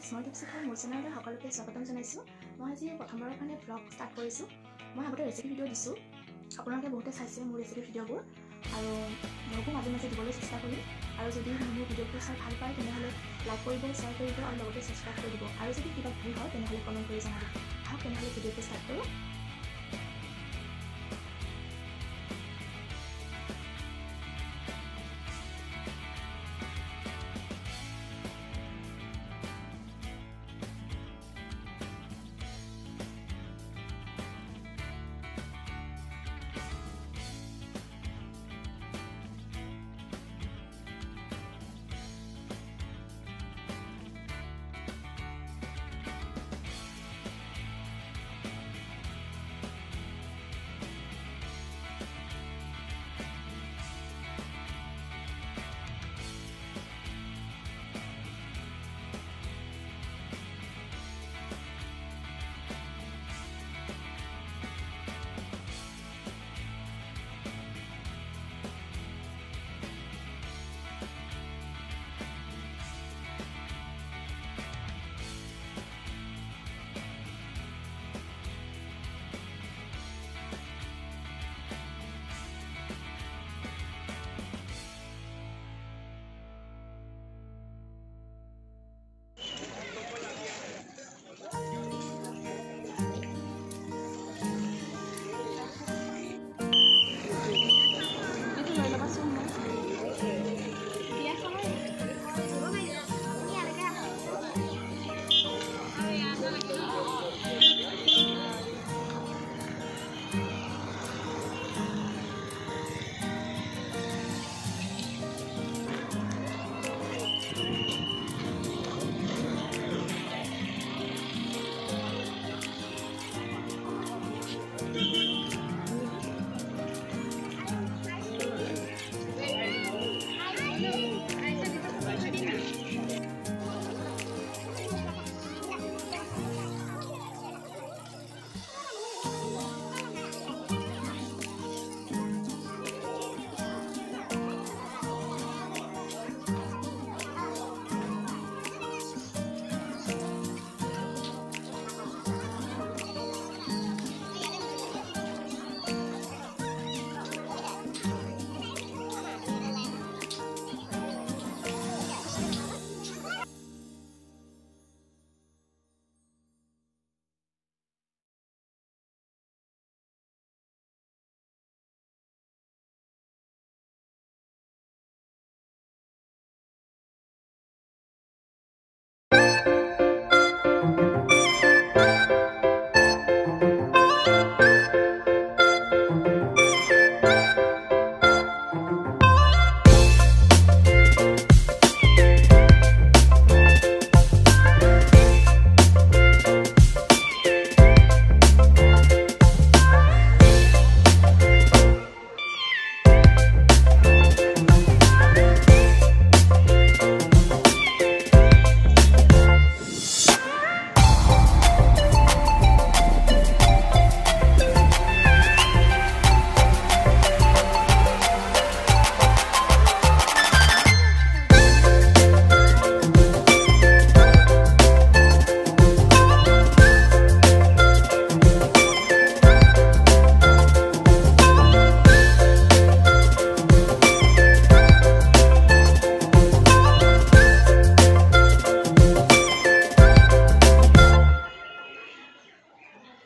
Viewers মই দীপশিখা মোৰ চেনেললৈ সকলোকে স্বাগতম জনাইছোঁ। মই আজি প্ৰথমবাৰৰ কাৰণে ভ্লগ ষ্টাৰ্ট কৰিছোঁ। মই আগতে ৰেচিপি ভিডিঅ' দিছোঁ, আপোনালোকে বহুতে চাইছে মোৰ ৰেচিপি ভিডিঅ'বোৰ আৰু ভ্লগো মাজে মাজে দিবলৈ চেষ্টা কৰিম। আৰু যদি মোৰ ভিডিঅ'বোৰ চাই ভাল পায় তেনেহ'লে লাইক কৰিব, শ্বেয়াৰ কৰিব আৰু লগতে ছাবস্ক্ৰাইব কৰি দিব। আৰু যদি কিবা ভুল হয় তেনেহ'লে কমেণ্ট কৰি জনাব। আহক তেনেহ'লে ভিডিঅ'টো ষ্টাৰ্ট কৰোঁ।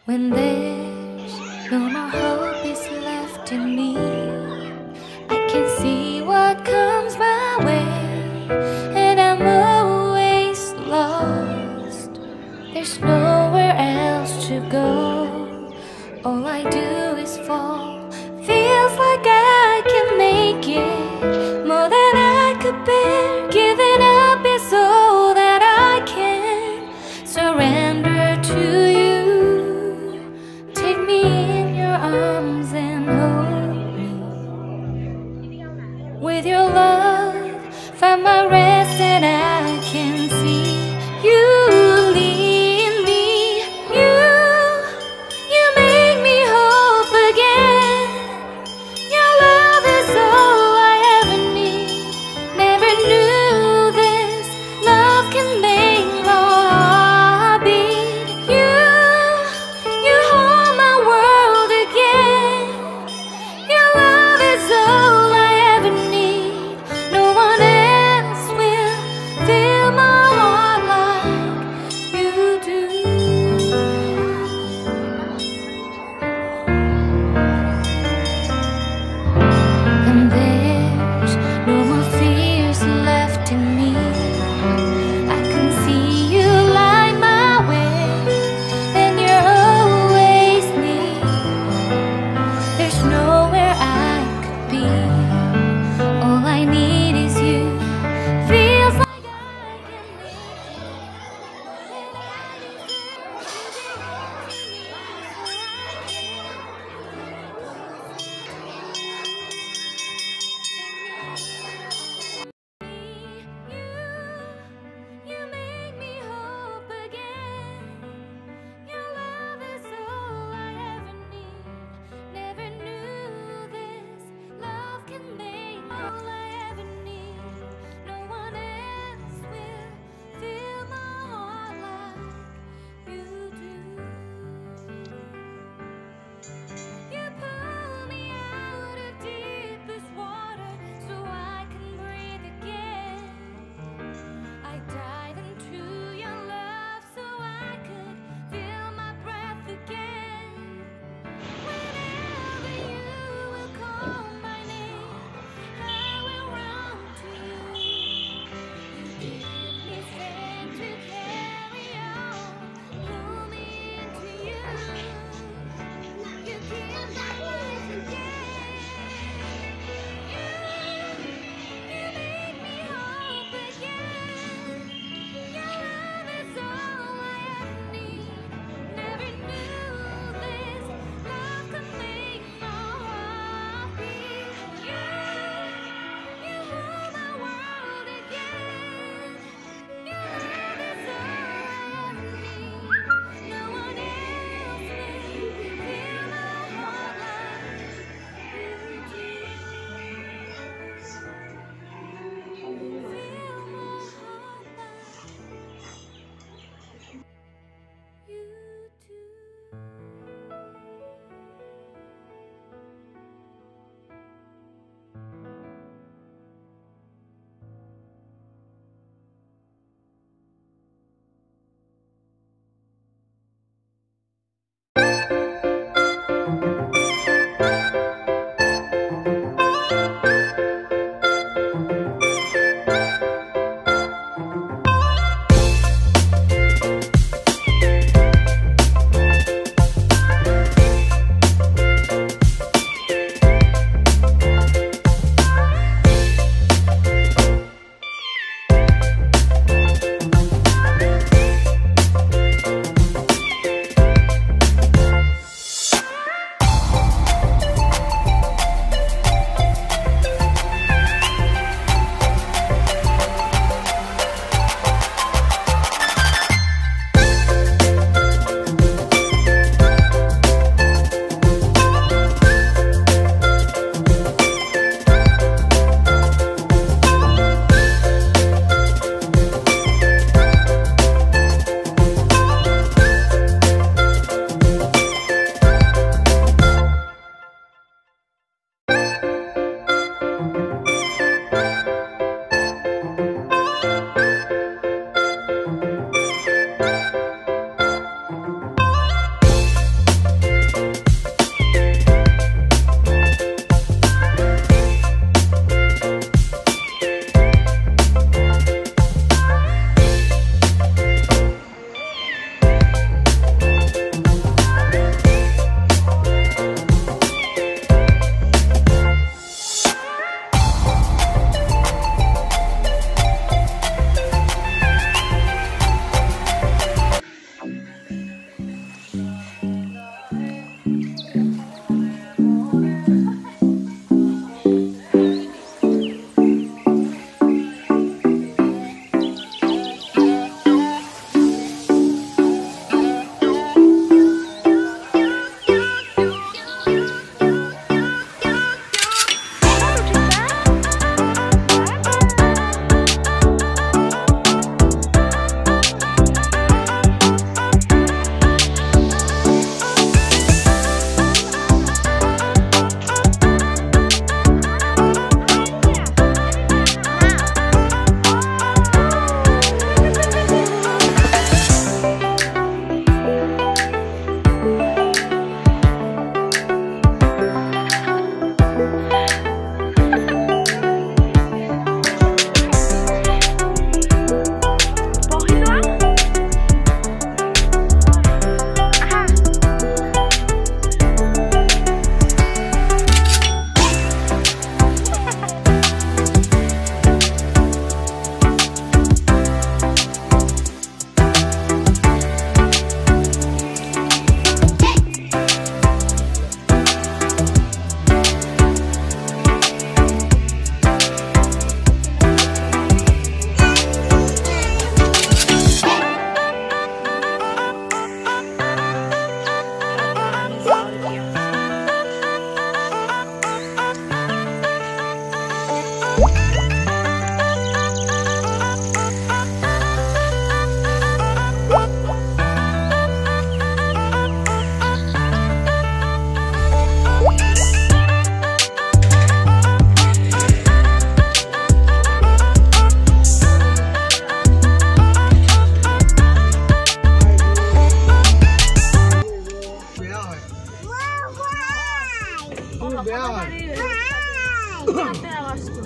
When there's no more hope is left in me, I can see what comes my way, and I'm always lost. There's nowhere else to go. All I do is fall. Feels like I can make it more than I could bear. Giving up is all that I can surrender to you. Arms and hold me with your love. Find my rest and I can see you lead me. You make me whole. আৱাজটো